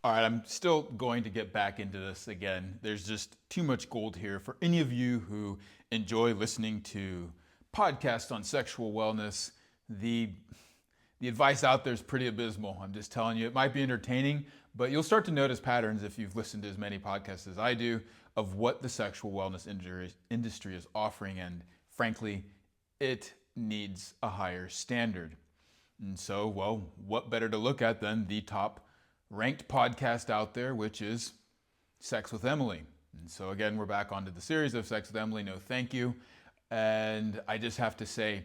All right, I'm still going to get back into this again. There's just too much gold here for any of you who enjoy listening to podcasts on sexual wellness. The advice out there is pretty abysmal. I'm just telling you, it might be entertaining, but you'll start to notice patterns if you've listened to as many podcasts as I do of what the sexual wellness industry is offering. And frankly, it needs a higher standard. And so, well, what better to look at than the top ranked podcast out there, which is Sex with Emily. And so again, we're back onto the series of Sex with Emily. No, thank you. And I just have to say,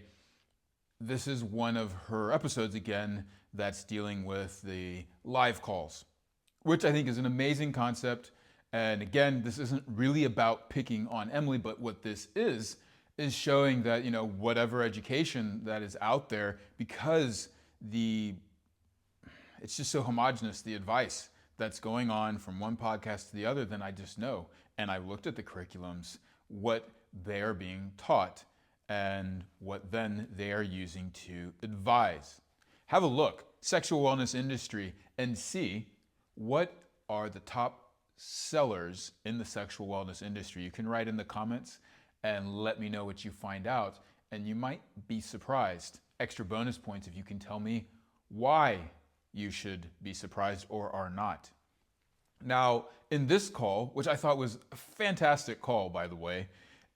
this is one of her episodes again that's dealing with the live calls, which I think is an amazing concept. And again, this isn't really about picking on Emily, but what this is showing that, whatever education that is out there, because it's just so homogenous, the advice that's going on from one podcast to the other, then I just know. And I looked at the curriculums, what they are being taught and what then they are using to advise. Have a look, sexual wellness industry, and see what are the top sellers in the sexual wellness industry. You can write in the comments and let me know what you find out. And you might be surprised. Extra bonus points if you can tell me why you should be surprised or are not. Now, in this call, which I thought was a fantastic call, by the way,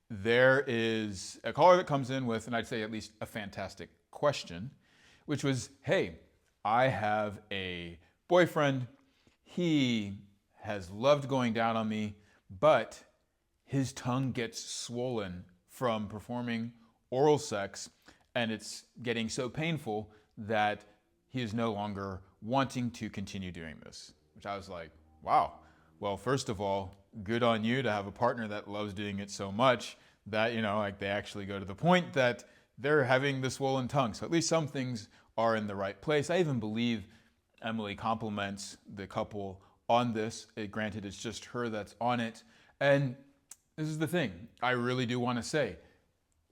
there is a caller that comes in with, and I'd say at least a fantastic question, which was, hey, I have a boyfriend. He has loved going down on me, but his tongue gets swollen from performing oral sex, and it's getting so painful that he is no longer wanting to continue doing this. Which I was like, wow. Well, first of all, good on you to have a partner that loves doing it so much that, they actually go to the point that they're having the swollen tongue. So at least some things are in the right place. I even believe Emily compliments the couple on this. Granted, it's just her that's on it. And this is the thing. I really do want to say,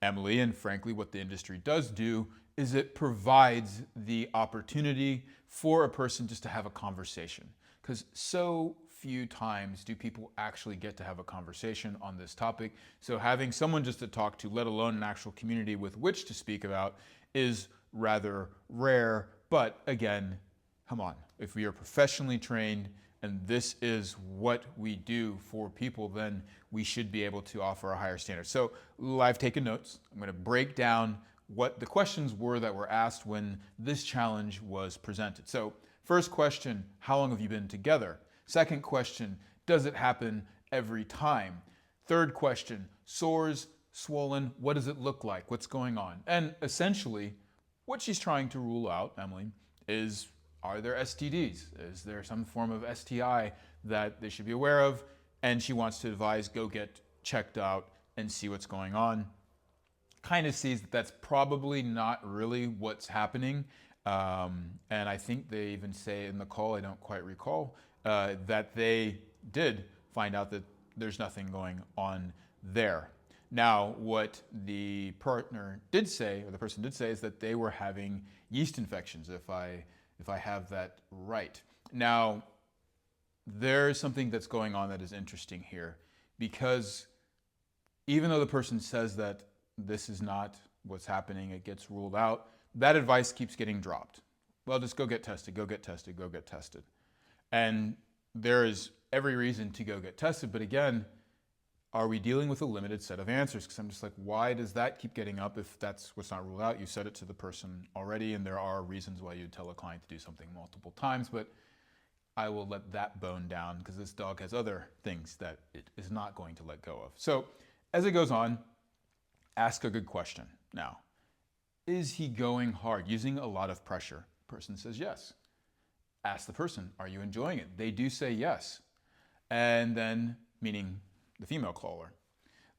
Emily, and frankly, what the industry does do is it provides the opportunity for a person just to have a conversation. Because so few times do people actually get to have a conversation on this topic. So having someone just to talk to, let alone an actual community with which to speak about, is rather rare. But again, come on, if we are professionally trained and this is what we do for people, then we should be able to offer a higher standard. So I've taken notes. I'm going to break down what the questions were that were asked when this challenge was presented. So first question, how long have you been together? Second question, does it happen every time? Third question, sores, swollen, what does it look like? What's going on? And essentially, what she's trying to rule out, Emily, is, are there STDs? Is there some form of STI that they should be aware of? And she wants to advise, go get checked out and see what's going on. Kind of sees that that's probably not really what's happening. And I think they even say in the call, I don't quite recall, that they did find out that there's nothing going on there. Now, what the partner did say, or the person did say, is that they were having yeast infections, if I have that right. Now, there's something that's going on that is interesting here, because even though the person says that this is not what's happening, it gets ruled out, that advice keeps getting dropped. Well, just go get tested, go get tested, go get tested. And there is every reason to go get tested, but again, are we dealing with a limited set of answers? Because I'm just like, why does that keep getting up if that's what's not ruled out? You said it to the person already, and there are reasons why you'd tell a client to do something multiple times, but I will let that bone down because this dog has other things that it is not going to let go of. So as it goes on, ask a good question. Now, is he going hard, using a lot of pressure? Person says yes. Ask the person, are you enjoying it? They do say yes. And then, meaning the female caller,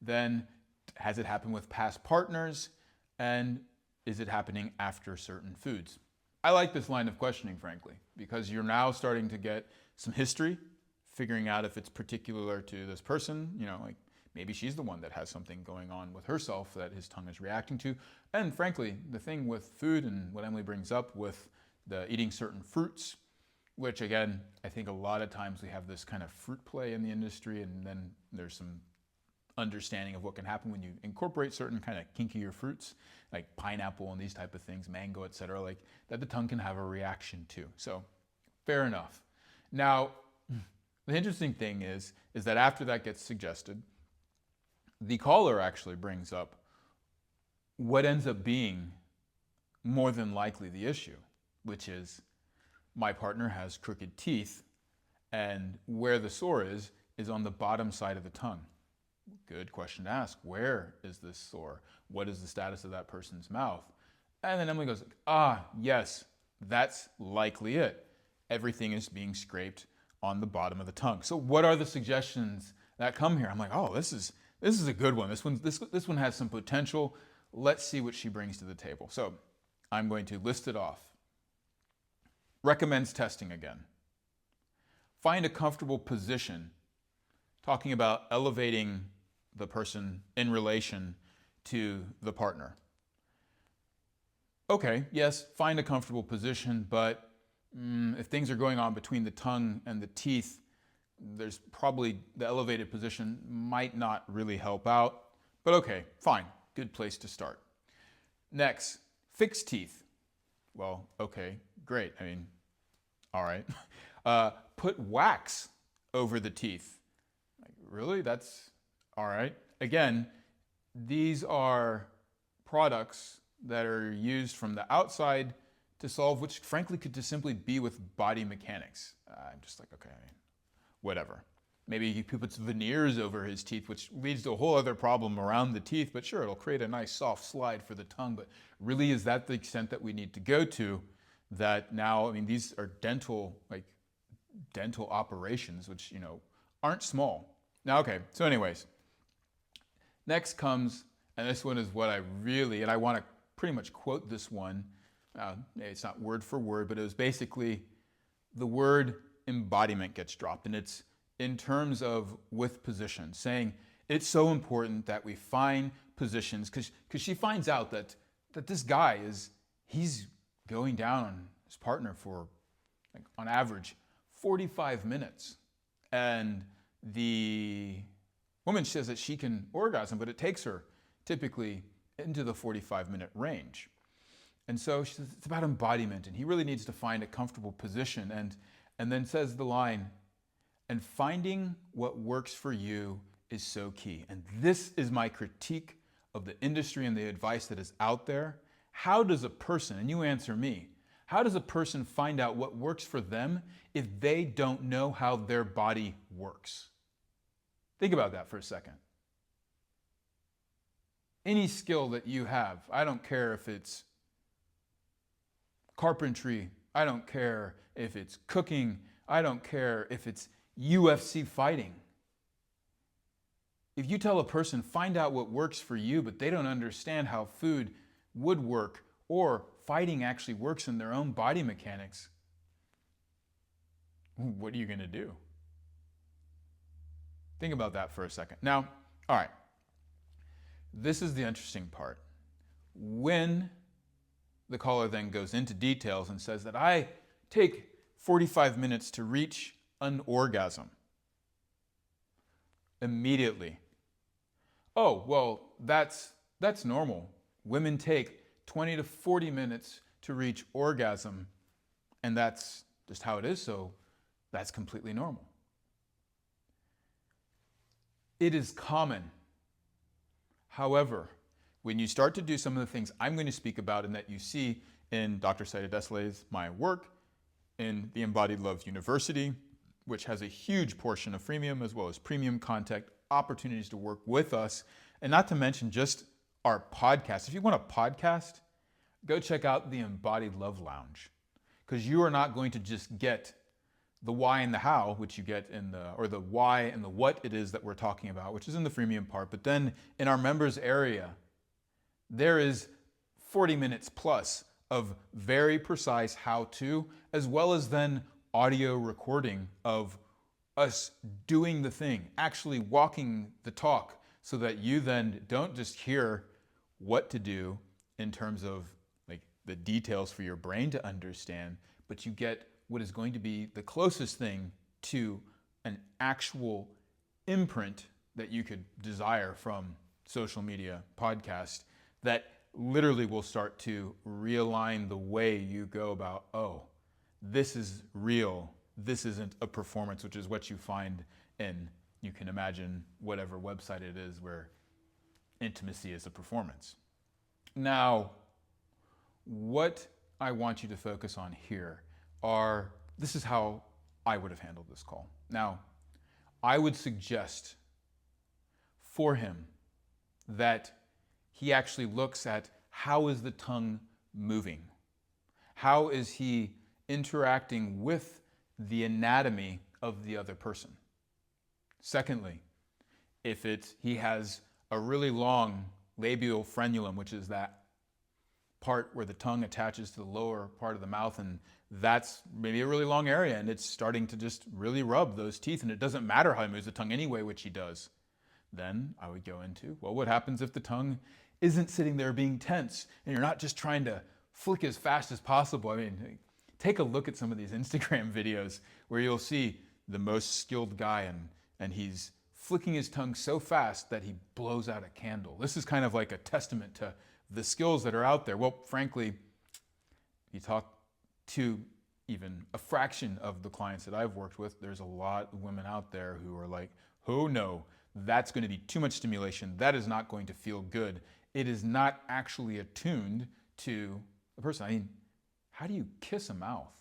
then has it happened with past partners? And is it happening after certain foods? I like this line of questioning, frankly, because you're now starting to get some history, figuring out if it's particular to this person, like maybe she's the one that has something going on with herself that his tongue is reacting to. And frankly, the thing with food and what Emily brings up with the eating certain fruits, which again, I think a lot of times we have this kind of fruit play in the industry, and then there's some understanding of what can happen when you incorporate certain kind of kinkier fruits like pineapple and these type of things, mango, etc., like that the tongue can have a reaction to. So fair enough. Now, the interesting thing is that after that gets suggested, the caller actually brings up what ends up being more than likely the issue, which is my partner has crooked teeth, and where the sore is on the bottom side of the tongue. Good question to ask. Where is this sore? What is the status of that person's mouth? And then Emily goes, yes, that's likely it. Everything is being scraped on the bottom of the tongue. So what are the suggestions that come here? I'm like, this is a good one. This one has some potential. Let's see what she brings to the table. So I'm going to list it off. Recommends testing again. Find a comfortable position, talking about elevating the person in relation to the partner. Okay, yes, find a comfortable position, but if things are going on between the tongue and the teeth, there's probably the elevated position might not really help out, but okay, fine, good place to start. Next, fix teeth. Well, okay, great. I mean, all right. Put wax over the teeth. Like, really? That's all right. Again, these are products that are used from the outside to solve, which frankly could just simply be with body mechanics. I'm just like, okay, whatever. Maybe he puts veneers over his teeth, which leads to a whole other problem around the teeth, but sure, it'll create a nice soft slide for the tongue. But really, is that the extent that we need to go to? That now, I mean, these are dental operations, which, aren't small. Now, okay, so anyways, next comes, and this one is what I really, and I want to pretty much quote this one. It's not word for word, but it was basically the word embodiment gets dropped, and it's in terms of with position, saying it's so important that we find positions, because she finds out that this guy he's going down on his partner for, like, on average, 45 minutes. And the woman says that she can orgasm, but it takes her typically into the 45-minute range. And so she says it's about embodiment, and he really needs to find a comfortable position. And then says the line, and finding what works for you is so key. And this is my critique of the industry and the advice that is out there. How does a person, and you answer me, how does a person find out what works for them if they don't know how their body works? Think about that for a second. Any skill that you have, I don't care if it's carpentry, I don't care if it's cooking, I don't care if it's UFC fighting. If you tell a person, find out what works for you, but they don't understand how food would work or fighting actually works in their own body mechanics, what are you going to do? Think about that for a second. Now, all right, this is the interesting part. When the caller then goes into details and says that I take 45 minutes to reach an orgasm, immediately, oh, well, that's normal. Women take 20 to 40 minutes to reach orgasm, and that's just how it is, so that's completely normal. It is common. However, when you start to do some of the things I'm going to speak about and that you see in Dr. Saida Desley's my work, in the Embodied Love University, which has a huge portion of freemium as well as premium content, opportunities to work with us, and not to mention just our podcast. If you want a podcast, go check out the Embodied Love Lounge, because you are not going to just get the why and the how, which you get in the why and the what it is that we're talking about, which is in the freemium part. But then in our members area, there is 40 minutes plus of very precise how-to, as well as then audio recording of us doing the thing, actually walking the talk, so that you then don't just hear what to do in terms of like the details for your brain to understand, but you get what is going to be the closest thing to an actual imprint that you could desire from social media podcast that literally will start to realign the way you go about, oh, this is real. This isn't a performance, which is what you find in, you can imagine, whatever website it is where intimacy is a performance. Now, what I want you to focus on here this is how I would have handled this call. Now, I would suggest for him that he actually looks at how is the tongue moving? How is he interacting with the anatomy of the other person? Secondly, if he has a really long labial frenulum, which is that part where the tongue attaches to the lower part of the mouth, and that's maybe a really long area, and it's starting to just really rub those teeth, and it doesn't matter how he moves the tongue anyway, which he does. Then I would go into, well, what happens if the tongue isn't sitting there being tense, and you're not just trying to flick as fast as possible? I mean, take a look at some of these Instagram videos where you'll see the most skilled guy, and he's flicking his tongue so fast that he blows out a candle. This is kind of like a testament to the skills that are out there. Well, frankly, you talk to even a fraction of the clients that I've worked with, there's a lot of women out there who are like, oh no, that's going to be too much stimulation. That is not going to feel good. It is not actually attuned to the person. I mean, how do you kiss a mouth?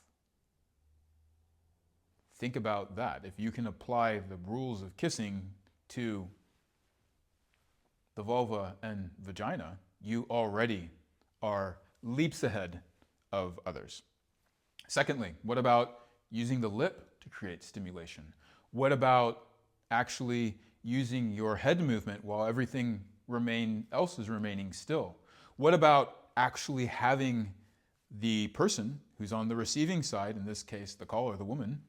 Think about that. If you can apply the rules of kissing to the vulva and vagina, you already are leaps ahead of others. Secondly, what about using the lip to create stimulation? What about actually using your head movement while everything else is remaining still? What about actually having the person who's on the receiving side, in this case the caller, the woman,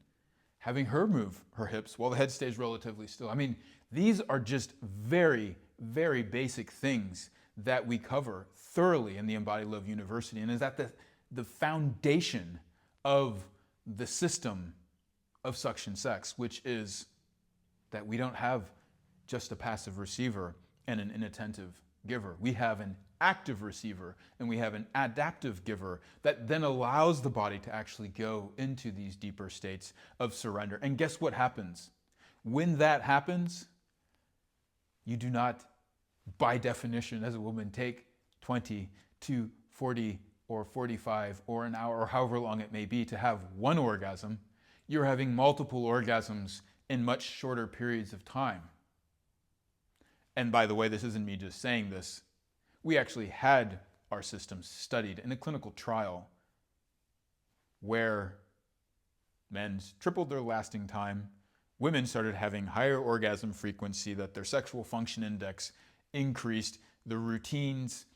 having her move her hips while the head stays relatively still? I mean, these are just very, very basic things that we cover thoroughly in the Embodied Love University, and is at the foundation of the system of suction sex, which is that we don't have just a passive receiver and an inattentive giver. We have an active receiver and we have an adaptive giver that then allows the body to actually go into these deeper states of surrender. And guess what happens? When that happens, you do not, by definition, as a woman, take 20 to 40 or 45 or an hour or however long it may be to have one orgasm. You're having multiple orgasms in much shorter periods of time. And by the way, this isn't me just saying this. We actually had our systems studied in a clinical trial where men tripled their lasting time, women started having higher orgasm frequency, that their sexual function index increased, the routines,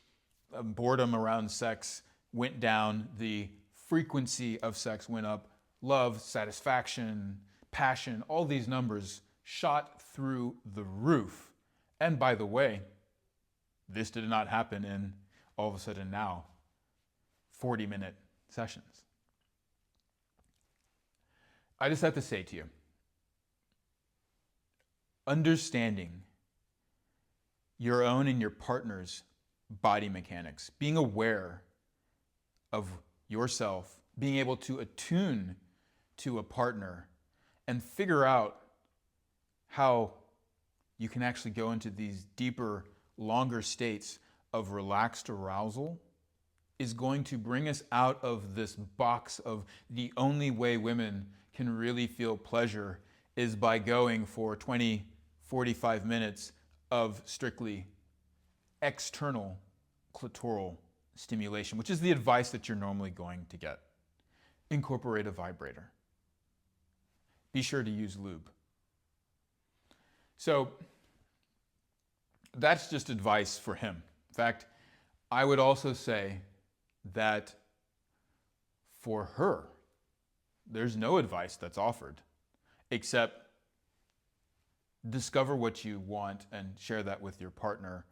boredom around sex went down, the frequency of sex went up, love, satisfaction, passion, all these numbers shot through the roof. And by the way, this did not happen in all of a sudden now 40-minute sessions. I just have to say to you, understanding your own and your partner's body mechanics, being aware of yourself, being able to attune to a partner and figure out how you can actually go into these deeper, longer states of relaxed arousal is going to bring us out of this box of the only way women can really feel pleasure is by going for 20, 45 minutes of strictly external clitoral stimulation, which is the advice that you're normally going to get. Incorporate a vibrator. Be sure to use lube. So that's just advice for him. In fact, I would also say that for her, there's no advice that's offered except discover what you want and share that with your partner.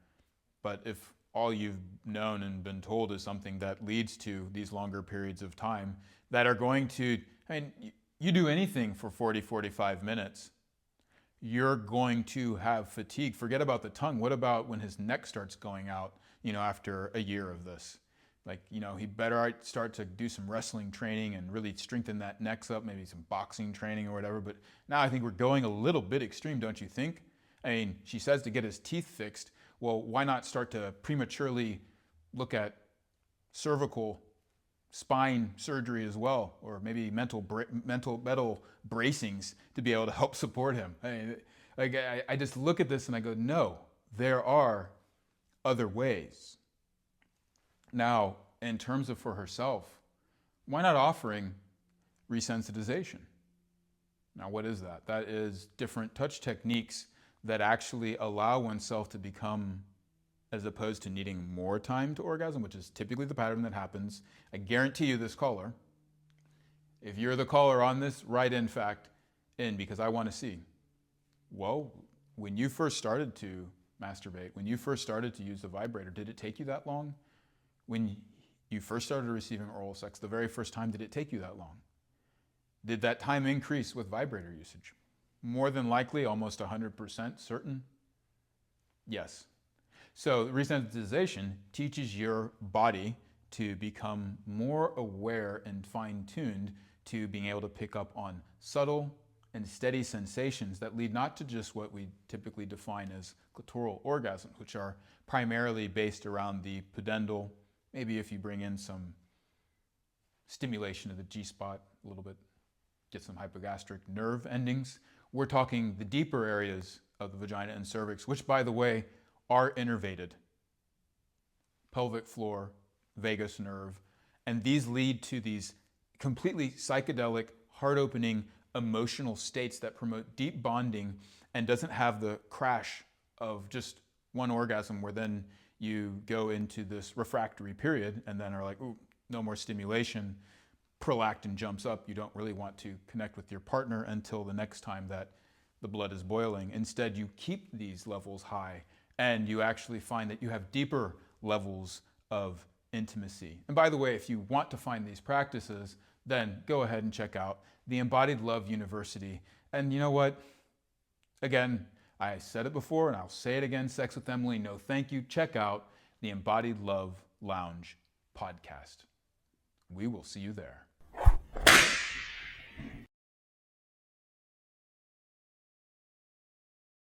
But if all you've known and been told is something that leads to these longer periods of time that are going to I mean, you do anything for 40, 45 minutes, you're going to have fatigue. Forget about the tongue. What about when his neck starts going out, after a year of this? Like, he better start to do some wrestling training and really strengthen that neck up, maybe some boxing training or whatever. But now I think we're going a little bit extreme, don't you think? I mean, she says to get his teeth fixed. Well, why not start to prematurely look at cervical spine surgery as well, or maybe metal bracings to be able to help support him? I just look at this and I go, no, there are other ways. Now, in terms of for herself, why not offering resensitization? Now, what is that? That is different touch techniques that actually allow oneself to become, as opposed to needing more time to orgasm, which is typically the pattern that happens. I guarantee you this caller, if you're the caller on this, write in fact in, because I want to see. Well, when you first started to masturbate, when you first started to use the vibrator, did it take you that long? When you first started receiving oral sex, the very first time, did it take you that long? Did that time increase with vibrator usage? More than likely, almost 100% certain, yes. So resensitization teaches your body to become more aware and fine-tuned to being able to pick up on subtle and steady sensations that lead not to just what we typically define as clitoral orgasms, which are primarily based around the pudendal. Maybe if you bring in some stimulation of the G-spot a little bit, get some hypogastric nerve endings. We're talking the deeper areas of the vagina and cervix, which, by the way, are innervated. Pelvic floor, vagus nerve, and these lead to these completely psychedelic, heart-opening, emotional states that promote deep bonding and doesn't have the crash of just one orgasm where then you go into this refractory period and then are like, ooh, no more stimulation. Prolactin jumps up. You don't really want to connect with your partner until the next time that the blood is boiling. Instead, you keep these levels high and you actually find that you have deeper levels of intimacy. And by the way, if you want to find these practices, then go ahead and check out the Embodied Love University. And you know what? Again, I said it before and I'll say it again, Sex with Emily, no thank you. Check out the Embodied Love Lounge podcast. We will see you there.